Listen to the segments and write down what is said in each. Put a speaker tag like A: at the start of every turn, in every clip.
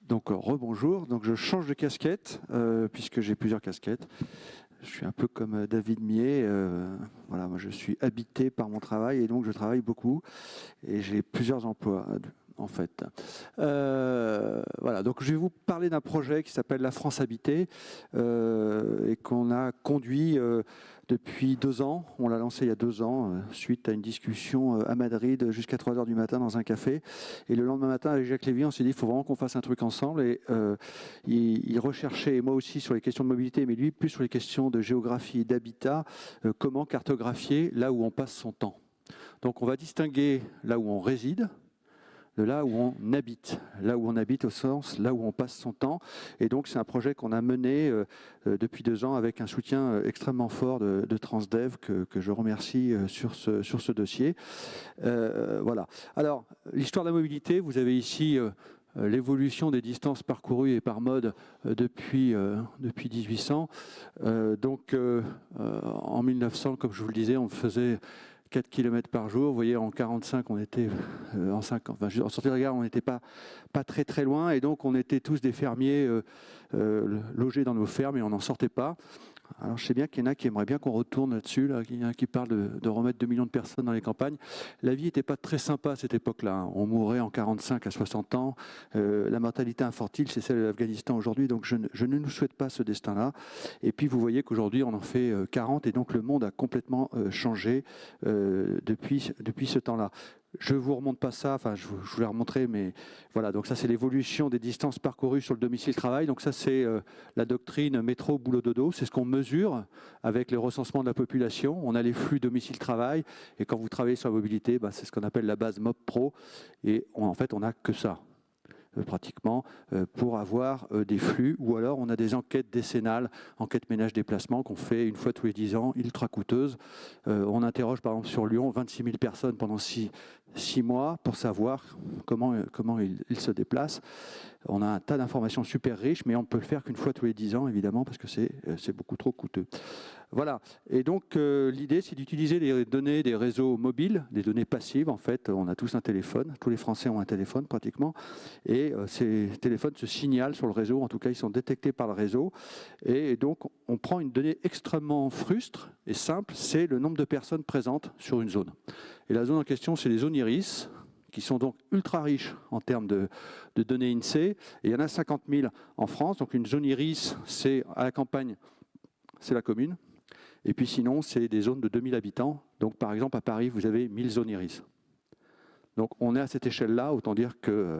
A: Donc rebonjour, donc je change de casquette puisque j'ai plusieurs casquettes. Je suis un peu comme David Mier, voilà, moi je suis habité par mon travail et donc je travaille beaucoup et j'ai plusieurs emplois en fait. Voilà, donc je vais vous parler d'un projet qui s'appelle La France habitée et qu'on a conduit depuis 2 ans. On l'a lancé il y a 2 ans suite à une discussion à Madrid jusqu'à 3 heures du matin dans un café. Et le lendemain matin avec Jacques Lévy, on s'est dit il faut vraiment qu'on fasse un truc ensemble. Et il recherchait, et moi aussi sur les questions de mobilité, mais lui plus sur les questions de géographie et d'habitat, comment cartographier là où on passe son temps. Donc on va distinguer là où on réside, de là où on habite. Là où on habite au sens, là où on passe son temps. Et donc c'est un projet qu'on a mené depuis 2 ans avec un soutien extrêmement fort de Transdev que je remercie sur ce dossier. Voilà. Alors, l'histoire de la mobilité, vous avez ici l'évolution des distances parcourues et par mode depuis 1800. En 1900, comme je vous le disais, on faisait 4 km par jour. Vous voyez, en 45, on était en sortie de gare, on n'était pas très très loin. Et donc, on était tous des fermiers logés dans nos fermes et on n'en sortait pas. Alors, je sais bien qu'il y en a qui aimeraient bien qu'on retourne là-dessus. Là. Il y en a qui parlent de remettre 2 millions de personnes dans les campagnes. La vie n'était pas très sympa à cette époque-là. On mourait en 45 à 60 ans. La mortalité infantile, c'est celle de l'Afghanistan aujourd'hui. Donc, je ne nous souhaite pas ce destin-là. Et puis, vous voyez qu'aujourd'hui, on en fait 40. Et donc, le monde a complètement changé depuis ce temps-là. Je ne vous remonte pas ça, enfin je vous l'ai remontré, mais voilà, donc ça c'est l'évolution des distances parcourues sur le domicile-travail. Donc ça c'est la doctrine métro, boulot, dodo, c'est ce qu'on mesure avec le recensement de la population. On a les flux domicile-travail, et quand vous travaillez sur la mobilité, c'est ce qu'on appelle la base MobPro, et en fait on n'a que ça. Pratiquement pour avoir des flux, ou alors on a des enquêtes décennales, enquêtes ménage-déplacement qu'on fait une fois tous les 10 ans, ultra coûteuses. On interroge par exemple sur Lyon 26 000 personnes pendant 6 mois pour savoir comment ils se déplacent. On a un tas d'informations super riches, mais on ne peut le faire qu'une fois tous les 10 ans, évidemment, parce que c'est beaucoup trop coûteux. Voilà, et donc l'idée c'est d'utiliser les données des réseaux mobiles, des données passives. En fait, on a tous un téléphone, tous les Français ont un téléphone pratiquement, et ces téléphones se signalent sur le réseau, en tout cas ils sont détectés par le réseau, et donc on prend une donnée extrêmement frustre et simple, c'est le nombre de personnes présentes sur une zone. Et la zone en question, c'est les zones iris, qui sont donc ultra riches en termes de données INSEE, et il y en a 50 000 en France. Donc une zone iris, c'est à la campagne, c'est la commune. Et puis sinon, c'est des zones de 2000 habitants. Donc par exemple, à Paris, vous avez 1000 zones iris. Donc on est à cette échelle-là, autant dire que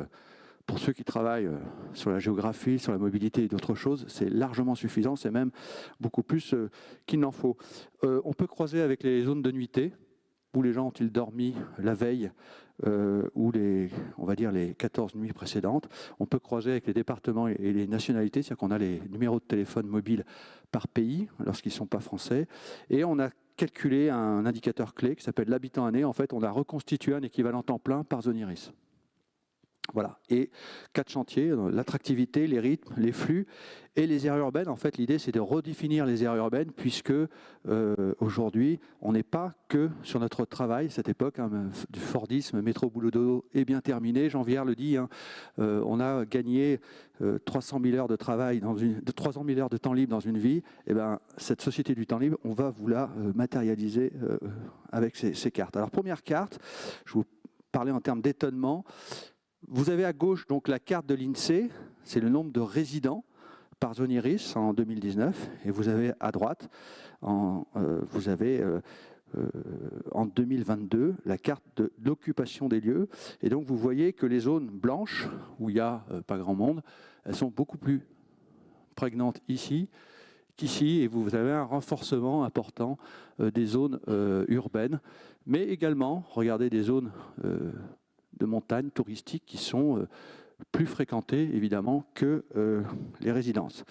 A: pour ceux qui travaillent sur la géographie, sur la mobilité et d'autres choses, c'est largement suffisant, c'est même beaucoup plus qu'il n'en faut. On peut croiser avec les zones de nuitée, où les gens ont-ils dormi la veille ou on va dire les 14 nuits précédentes. On peut croiser avec les départements et les nationalités, c'est-à-dire qu'on a les numéros de téléphone mobile par pays, lorsqu'ils ne sont pas français. Et on a calculé un indicateur clé qui s'appelle l'habitant année. En fait, on a reconstitué un équivalent temps plein par zone iris. Voilà, et 4 chantiers, l'attractivité, les rythmes, les flux et les aires urbaines. En fait, l'idée, c'est de redéfinir les aires urbaines, puisque aujourd'hui, on n'est pas que sur notre travail. Cette époque du Fordisme, métro, boulot, dodo est bien terminée. Jean Viard le dit, on a gagné 300 000 heures de travail, 300 000 heures de temps libre dans une vie. Et ben, cette société du temps libre, on va vous la matérialiser avec ces cartes. Alors, première carte, je vous parlais en termes d'étonnement. Vous avez à gauche donc la carte de l'INSEE, c'est le nombre de résidents par zone iris en 2019, et vous avez à droite, en 2022, la carte de l'occupation des lieux. Et donc vous voyez que les zones blanches, où il n'y a pas grand monde, elles sont beaucoup plus prégnantes ici qu'ici, et vous avez un renforcement important des zones urbaines, mais également, regardez, des zones de montagne touristiques qui sont plus fréquentées évidemment que les résidences.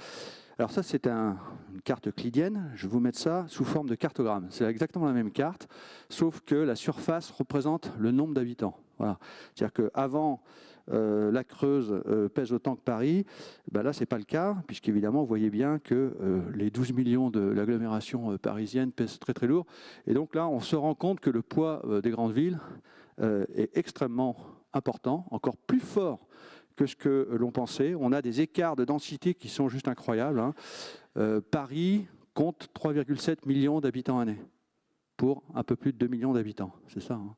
A: Alors ça c'est une carte euclidienne, je vais vous mettre ça sous forme de cartogramme. C'est exactement la même carte, sauf que la surface représente le nombre d'habitants. Voilà. C'est-à-dire qu'avant la Creuse pèse autant que Paris, là c'est pas le cas, puisqu'évidemment vous voyez bien que les 12 millions de l'agglomération parisienne pèsent très très lourd. Et donc là on se rend compte que le poids des grandes villes est extrêmement important, encore plus fort que ce que l'on pensait. On a des écarts de densité qui sont juste incroyables, hein. Paris compte 3,7 millions d'habitants année pour un peu plus de 2 millions d'habitants. C'est ça, hein.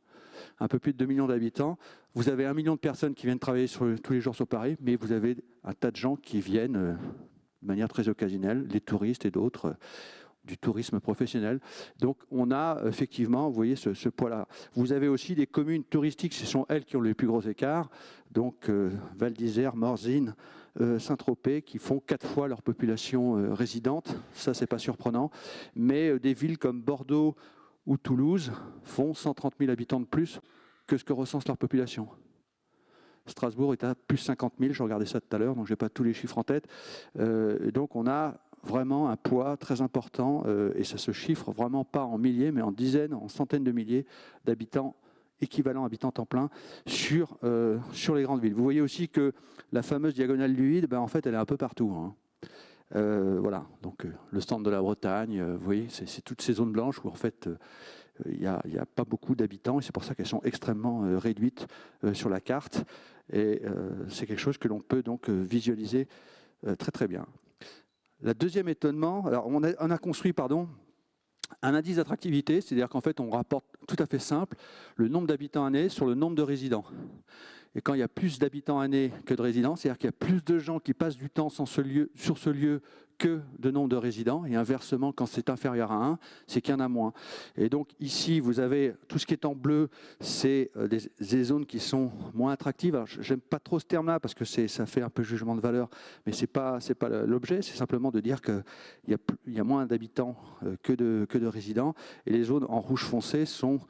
A: Un peu plus de 2 millions d'habitants. Vous avez 1 million de personnes qui viennent travailler tous les jours sur Paris, mais vous avez un tas de gens qui viennent de manière très occasionnelle, les touristes et d'autres, du tourisme professionnel. Donc on a effectivement, vous voyez, ce poids-là. Vous avez aussi des communes touristiques, ce sont elles qui ont les plus gros écarts, donc Val d'Isère, Morzine, Saint-Tropez, qui font 4 fois leur population résidente. Ça, c'est pas surprenant. Mais des villes comme Bordeaux ou Toulouse font 130 000 habitants de plus que ce que recense leur population. Strasbourg est à plus 50 000, je regardais ça tout à l'heure, donc je n'ai pas tous les chiffres en tête. Donc on a vraiment un poids très important, et ça se chiffre vraiment pas en milliers, mais en dizaines, en centaines de milliers d'habitants, équivalents habitants temps plein, sur les grandes villes. Vous voyez aussi que la fameuse diagonale du vide, en fait, elle est un peu partout, hein. Voilà, donc le centre de la Bretagne, vous voyez, c'est toutes ces zones blanches où en fait il n'y a pas beaucoup d'habitants, et c'est pour ça qu'elles sont extrêmement réduites sur la carte, et c'est quelque chose que l'on peut donc visualiser très très bien. Le deuxième étonnement, alors on a construit, un indice d'attractivité, c'est-à-dire qu'en fait on rapporte tout à fait simple le nombre d'habitants année sur le nombre de résidents. Et quand il y a plus d'habitants année que de résidents, c'est-à-dire qu'il y a plus de gens qui passent du temps sur ce lieu que de nombre de résidents, et inversement, quand c'est inférieur à 1, c'est qu'il y en a moins. Et donc ici, vous avez tout ce qui est en bleu, c'est des zones qui sont moins attractives. Alors, j'aime pas trop ce terme-là, parce que ça fait un peu jugement de valeur, mais c'est pas l'objet, c'est simplement de dire qu'il y a moins d'habitants que de résidents, et les zones en rouge foncé sont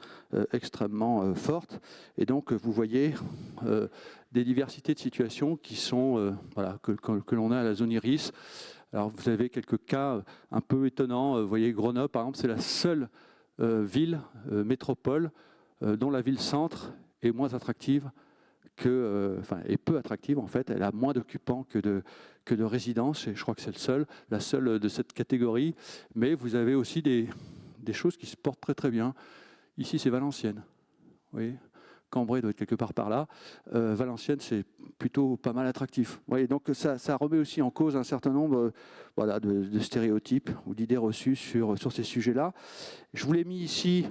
A: extrêmement fortes. Et donc, vous voyez des diversités de situations qui sont, voilà, que l'on a à la zone iris. Alors, vous avez quelques cas un peu étonnants. Vous voyez, Grenoble, par exemple, c'est la seule ville, métropole, dont la ville-centre est moins attractive est peu attractive, en fait. Elle a moins d'occupants que de résidences, et je crois que c'est la seule de cette catégorie. Mais vous avez aussi des choses qui se portent très très bien. Ici, c'est Valenciennes. Vous voyez, Cambrai doit être quelque part par là. Valenciennes, c'est plutôt pas mal attractif. Vous voyez, donc ça remet aussi en cause un certain nombre de stéréotypes ou d'idées reçues sur ces sujets-là. Je vous l'ai mis ici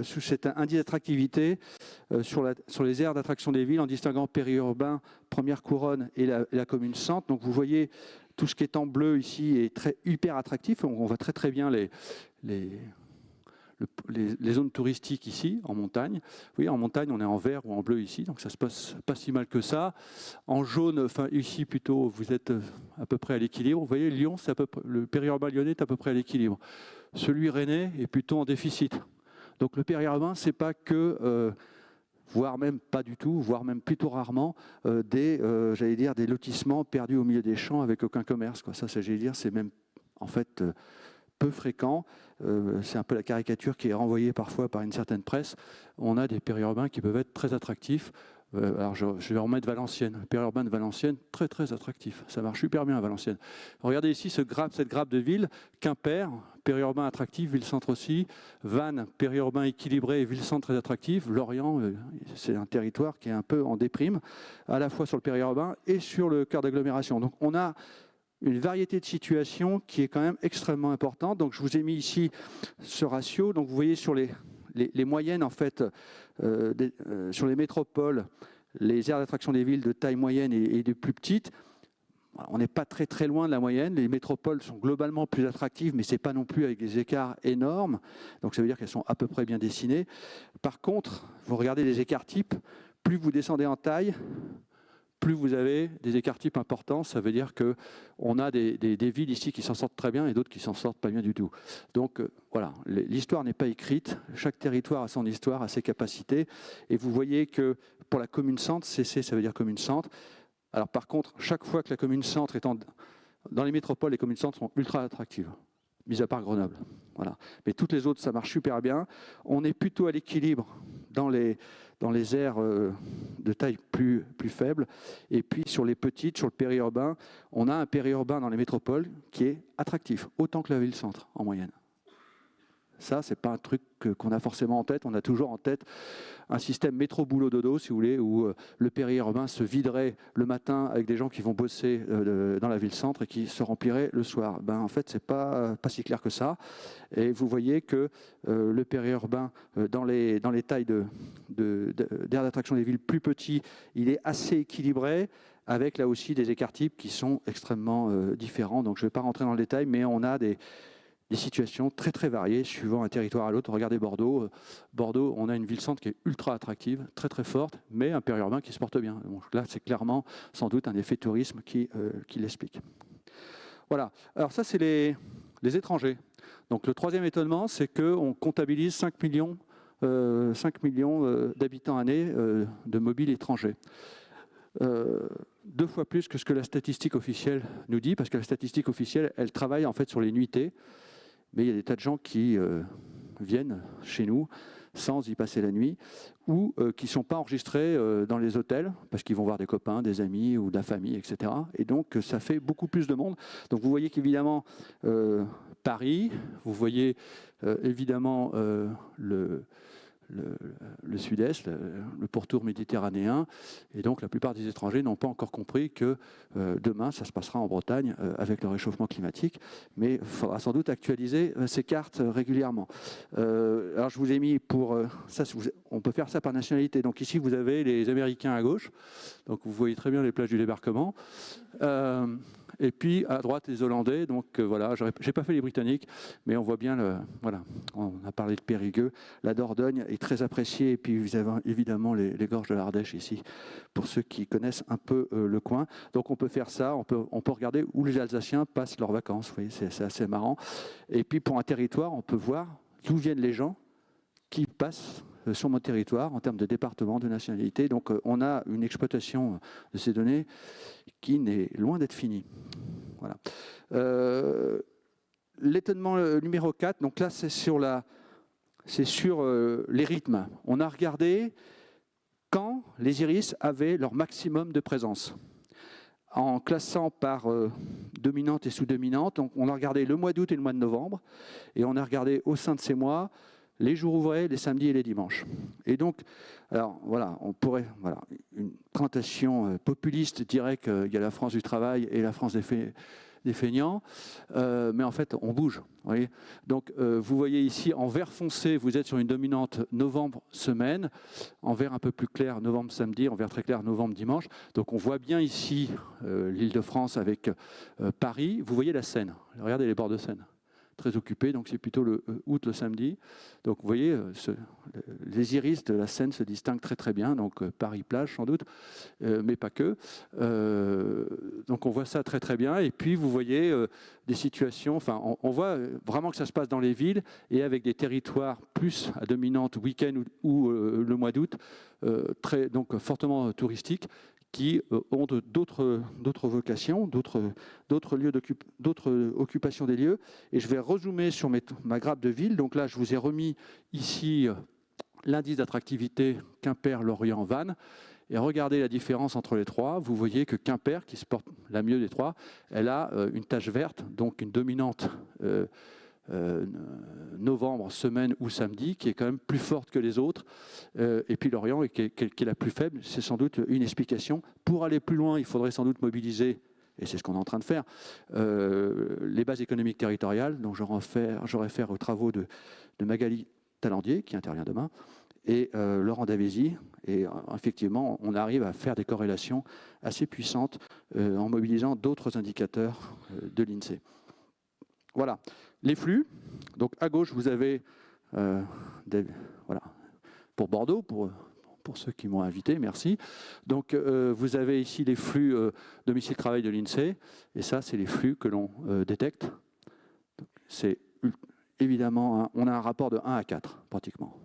A: sous cet indice d'attractivité sur les aires d'attraction des villes, en distinguant périurbain, première couronne et la commune centre. Donc vous voyez, tout ce qui est en bleu ici est hyper attractif. On voit très très bien les zones touristiques ici, en montagne. Vous voyez, en montagne, on est en vert ou en bleu ici, donc ça se passe pas si mal que ça. En jaune, ici plutôt, vous êtes à peu près à l'équilibre. Vous voyez, Lyon, le périurbain lyonnais est à peu près à l'équilibre. Celui rennais est plutôt en déficit. Donc le périurbain, c'est pas que, voire même pas du tout, voire même plutôt rarement, des lotissements perdus au milieu des champs avec aucun commerce, quoi. Ça, c'est même, en fait, peu fréquent. C'est un peu la caricature qui est renvoyée parfois par une certaine presse. On a des périurbains qui peuvent être très attractifs. Alors je vais remettre Valenciennes. Le périurbain de Valenciennes, très très attractif. Ça marche super bien à Valenciennes. Regardez ici cette grappe de villes. Quimper, périurbain attractif, ville-centre aussi. Vannes, périurbain équilibré, ville-centre très attractif. Lorient, c'est un territoire qui est un peu en déprime, à la fois sur le périurbain et sur le cœur d'agglomération. Donc on a une variété de situations qui est quand même extrêmement importante. Donc je vous ai mis ici ce ratio. Donc vous voyez sur les moyennes, en fait, sur les métropoles, les aires d'attraction des villes de taille moyenne et de plus petites, on n'est pas très très loin de la moyenne. Les métropoles sont globalement plus attractives, mais ce n'est pas non plus avec des écarts énormes. Donc ça veut dire qu'elles sont à peu près bien dessinées. Par contre, vous regardez les écarts types, plus vous descendez en taille, plus vous avez des écarts types importants. Ça veut dire qu'on a des villes ici qui s'en sortent très bien et d'autres qui s'en sortent pas bien du tout. Donc voilà, l'histoire n'est pas écrite. Chaque territoire a son histoire, a ses capacités. Et vous voyez que pour la commune centre, CC, ça veut dire commune centre. Alors par contre, chaque fois que la commune centre est dans les métropoles, les communes centres sont ultra attractives, mis à part Grenoble. Voilà. Mais toutes les autres, ça marche super bien. On est plutôt à l'équilibre dans les aires de taille plus faible. Et puis sur les petites, sur le périurbain, on a un périurbain dans les métropoles qui est attractif, autant que la ville-centre en moyenne. Ça, c'est pas un truc qu'on a forcément en tête. On a toujours en tête un système métro-boulot-dodo, si vous voulez, où le périurbain se viderait le matin avec des gens qui vont bosser dans la ville-centre et qui se rempliraient le soir. En fait, c'est pas si clair que ça. Et vous voyez que le périurbain, dans les tailles d'aire d'attraction des villes plus petits, il est assez équilibré, avec là aussi des écarts types qui sont extrêmement différents. Donc je ne vais pas rentrer dans le détail, mais on a des situations très très variées suivant un territoire à l'autre. Regardez Bordeaux. Bordeaux, on a une ville-centre qui est ultra attractive, très très forte, mais un périurbain qui se porte bien. Donc là, c'est clairement sans doute un effet tourisme qui l'explique. Voilà. Alors ça, c'est les étrangers. Donc le troisième étonnement, c'est qu'on comptabilise 5 millions d'habitants année de mobiles étrangers. 2 fois plus que ce que la statistique officielle nous dit, parce que la statistique officielle, elle travaille en fait sur les nuitées, mais il y a des tas de gens qui viennent chez nous sans y passer la nuit, ou qui ne sont pas enregistrés dans les hôtels, parce qu'ils vont voir des copains, des amis ou de la famille, etc. Et donc ça fait beaucoup plus de monde. Donc vous voyez qu'évidemment, Paris, vous voyez évidemment le sud-est, le pourtour méditerranéen, et donc la plupart des étrangers n'ont pas encore compris que demain ça se passera en Bretagne avec le réchauffement climatique, mais il faudra sans doute actualiser ces cartes régulièrement. Alors je vous ai mis pour ça, on peut faire ça par nationalité. Donc ici vous avez les Américains à gauche, donc vous voyez très bien les plages du débarquement. Et puis à droite les Hollandais, donc voilà, j'ai pas fait les Britanniques, mais on voit bien, voilà, on a parlé de Périgueux, la Dordogne est très appréciée, et puis vous avez évidemment les gorges de l'Ardèche ici, pour ceux qui connaissent un peu le coin. Donc on peut faire ça, on peut regarder où les Alsaciens passent leurs vacances, vous voyez, c'est assez marrant. Et puis pour un territoire, on peut voir d'où viennent les gens qui passent sur mon territoire en termes de département, de nationalité. Donc on a une exploitation de ces données qui n'est loin d'être finie. Voilà. L'étonnement numéro 4, donc là c'est sur les rythmes. On a regardé quand les iris avaient leur maximum de présence, en classant par dominante et sous-dominante. Donc on a regardé le mois d'août et le mois de novembre, et on a regardé au sein de ces mois les jours ouvrés, les samedis et les dimanches. Et donc, alors voilà, on pourrait, voilà, une présentation populiste dirait qu'il y a la France du travail et la France des feignants, mais en fait, on bouge. Vous voyez. Donc, vous voyez ici, en vert foncé, vous êtes sur une dominante novembre-semaine, en vert un peu plus clair, novembre-samedi, en vert très clair, novembre-dimanche. Donc, on voit bien ici l'Île-de-France avec Paris. Vous voyez la Seine. Regardez les bords de Seine. Très occupé, donc c'est plutôt le août, le samedi. Donc vous voyez, les iris de la Seine se distinguent très très bien, donc Paris-Plage sans doute, mais pas que. Donc on voit ça très très bien, et puis vous voyez des situations, enfin on voit vraiment que ça se passe dans les villes, et avec des territoires plus à dominante week-end ou le mois d'août, donc fortement touristiques, qui ont d'autres vocations, d'autres occupations des lieux. Et je vais rezoomer sur ma grappe de ville. Donc là, je vous ai remis ici l'indice d'attractivité Quimper-Lorient-Vannes. Et regardez la différence entre les trois. Vous voyez que Quimper, qui se porte la mieux des trois, elle a une tache verte, donc une dominante novembre, semaine ou samedi, qui est quand même plus forte que les autres, et puis Lorient, qui est la plus faible. C'est sans doute une explication. Pour aller plus loin, il faudrait sans doute mobiliser, et c'est ce qu'on est en train de faire, les bases économiques territoriales. Donc j'aurais fait aux travaux de Magali Talandier, qui intervient demain, et Laurent Davézy. Et effectivement, on arrive à faire des corrélations assez puissantes en mobilisant d'autres indicateurs de l'INSEE. Voilà, les flux. Donc à gauche, vous avez voilà, pour Bordeaux, pour ceux qui m'ont invité, merci. Donc vous avez ici les flux domicile-travail de l'INSEE, et ça, c'est les flux que l'on détecte. C'est évidemment, on a un rapport de 1 à 4, pratiquement,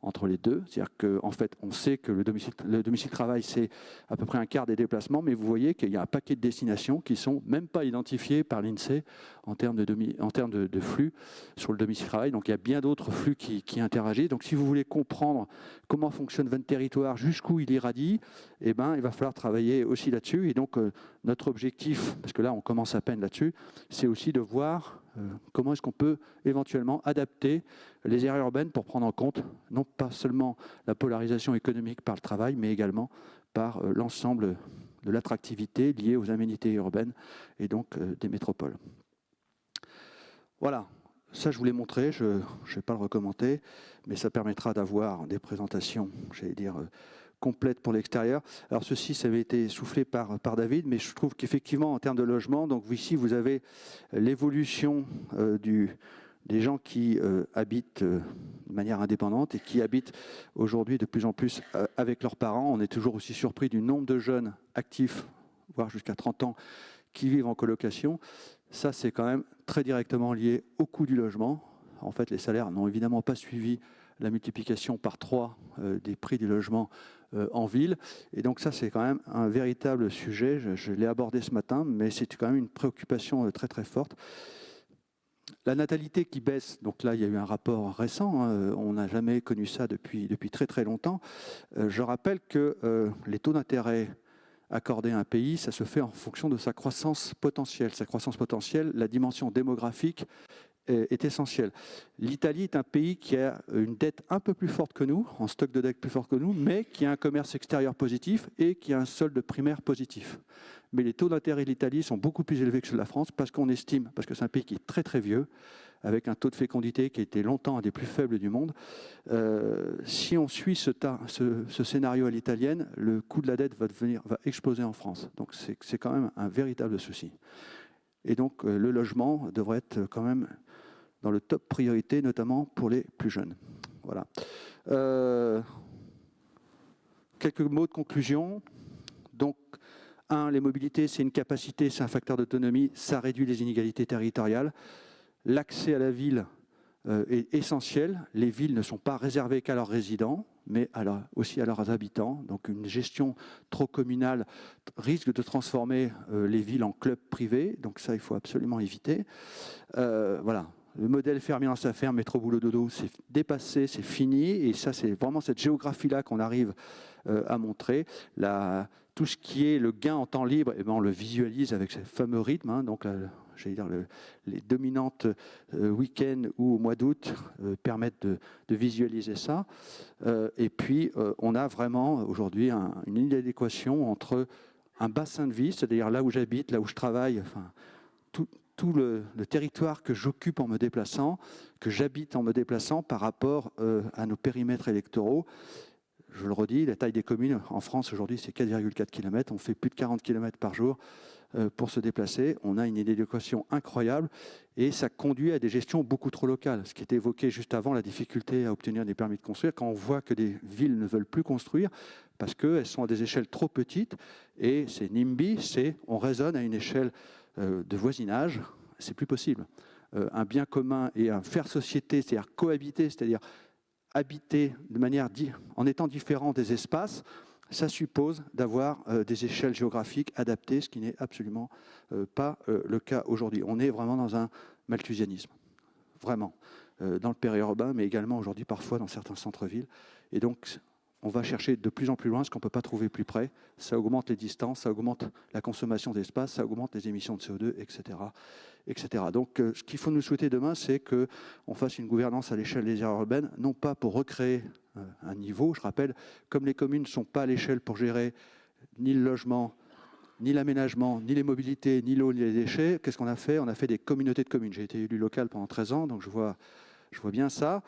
A: entre les deux. C'est-à-dire qu'en fait, on sait que le domicile-travail, c'est à peu près un quart des déplacements, mais vous voyez qu'il y a un paquet de destinations qui ne sont même pas identifiées par l'INSEE en termes de flux sur le domicile-travail. Donc il y a bien d'autres flux qui interagissent. Donc si vous voulez comprendre comment fonctionne votre territoire, jusqu'où il irradie, eh ben, il va falloir travailler aussi là-dessus. Et donc notre objectif, parce que là on commence à peine là-dessus, c'est aussi de voir Comment est-ce qu'on peut éventuellement adapter les aires urbaines pour prendre en compte non pas seulement la polarisation économique par le travail, mais également par l'ensemble de l'attractivité liée aux aménités urbaines et donc des métropoles. Voilà, ça je vous l'ai montré, je ne vais pas le recommenter, mais ça permettra d'avoir des présentations, j'allais dire, complètes pour l'extérieur. Alors ceci, ça avait été soufflé par David, mais je trouve qu'effectivement, en termes de logement, donc ici vous avez l'évolution des gens qui habitent de manière indépendante et qui habitent aujourd'hui de plus en plus avec leurs parents. On est toujours aussi surpris du nombre de jeunes actifs, voire jusqu'à 30 ans, qui vivent en colocation. Ça, c'est quand même très directement lié au coût du logement. En fait, les salaires n'ont évidemment pas suivi la multiplication par 3 des prix du logement en ville. Et donc ça, c'est quand même un véritable sujet. Je l'ai abordé ce matin, mais c'est quand même une préoccupation très très forte. La natalité qui baisse, donc là, il y a eu un rapport récent, hein, on n'a jamais connu ça depuis très très longtemps. Je rappelle que les taux d'intérêt accordés à un pays, ça se fait en fonction de sa croissance potentielle. Sa croissance potentielle, la dimension démographique est essentielle. L'Italie est un pays qui a une dette un peu plus forte que nous, en stock de dette plus fort que nous, mais qui a un commerce extérieur positif et qui a un solde primaire positif. Mais les taux d'intérêt de l'Italie sont beaucoup plus élevés que ceux de la France parce qu'on estime, parce que c'est un pays qui est très très vieux, avec un taux de fécondité qui a été longtemps un des plus faibles du monde. Si on suit ce scénario à l'italienne, le coût de la dette va exploser en France. Donc c'est quand même un véritable souci. Et donc le logement devrait être quand même dans le top priorité, notamment pour les plus jeunes. Voilà. Quelques mots de conclusion. Donc, les mobilités, c'est une capacité, c'est un facteur d'autonomie, ça réduit les inégalités territoriales. L'accès à la ville est essentiel. Les villes ne sont pas réservées qu'à leurs résidents, mais aussi à leurs habitants. Donc une gestion trop communale risque de transformer les villes en clubs privés. Donc ça, il faut absolument éviter. Voilà. Le modèle fermier dans sa ferme, métro boulot dodo, c'est dépassé, c'est fini. Et ça, c'est vraiment cette géographie-là qu'on arrive à montrer. Tout ce qui est le gain en temps libre, eh ben, on le visualise avec ce fameux rythme. Hein, donc, j'allais dire, les dominantes week-end ou au mois d'août permettent de visualiser ça. Et puis, on a vraiment aujourd'hui une inadéquation entre un bassin de vie, c'est-à-dire là où j'habite, là où je travaille, enfin, tout le territoire que j'occupe en me déplaçant, que j'habite en me déplaçant par rapport à nos périmètres électoraux. Je le redis, la taille des communes en France aujourd'hui, c'est 4,4 km. On fait plus de 40 km par jour pour se déplacer. On a une inadéquation incroyable et ça conduit à des gestions beaucoup trop locales. Ce qui était évoqué juste avant, la difficulté à obtenir des permis de construire, quand on voit que des villes ne veulent plus construire parce qu'elles sont à des échelles trop petites. Et c'est NIMBY, on raisonne à une échelle de voisinage, c'est plus possible. Un bien commun et un faire société, c'est-à-dire cohabiter, c'est-à-dire habiter de manière en étant différent des espaces, ça suppose d'avoir des échelles géographiques adaptées, ce qui n'est absolument pas le cas aujourd'hui. On est vraiment dans un malthusianisme, vraiment, dans le périurbain, mais également aujourd'hui parfois dans certains centres-villes. Et donc, on va chercher de plus en plus loin ce qu'on ne peut pas trouver plus près. Ça augmente les distances, ça augmente la consommation d'espace, ça augmente les émissions de CO2, etc. etc. Donc, ce qu'il faut nous souhaiter demain, c'est qu'on fasse une gouvernance à l'échelle des aires urbaines, non pas pour recréer un niveau. Je rappelle, comme les communes ne sont pas à l'échelle pour gérer ni le logement, ni l'aménagement, ni les mobilités, ni l'eau, ni les déchets, qu'est-ce qu'on a fait? On a fait des communautés de communes. J'ai été élu local pendant 13 ans, donc je vois bien ça.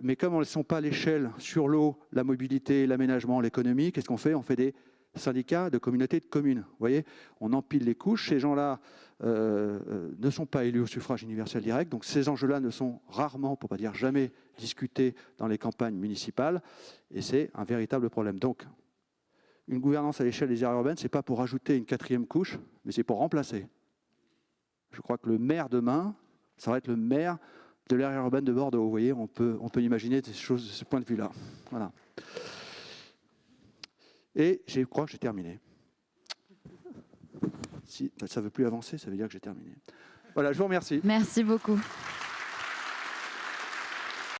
A: Mais comme elles ne sont pas à l'échelle sur l'eau, la mobilité, l'aménagement, l'économie, qu'est-ce qu'on fait? On fait des syndicats de communautés de communes. Vous voyez, on empile les couches. Ces gens-là ne sont pas élus au suffrage universel direct. Donc ces enjeux-là ne sont rarement, pour ne pas dire jamais, discutés dans les campagnes municipales. Et c'est un véritable problème. Donc, une gouvernance à l'échelle des aires urbaines, ce n'est pas pour ajouter une 4e couche, mais c'est pour remplacer. Je crois que le maire demain, ça va être le maire de l'aire urbaine de Bordeaux. Vous voyez, on peut imaginer des choses de ce point de vue-là. Voilà. Et je crois que j'ai terminé. Si ça ne veut plus avancer, ça veut dire que j'ai terminé. Voilà, je vous remercie.
B: Merci beaucoup.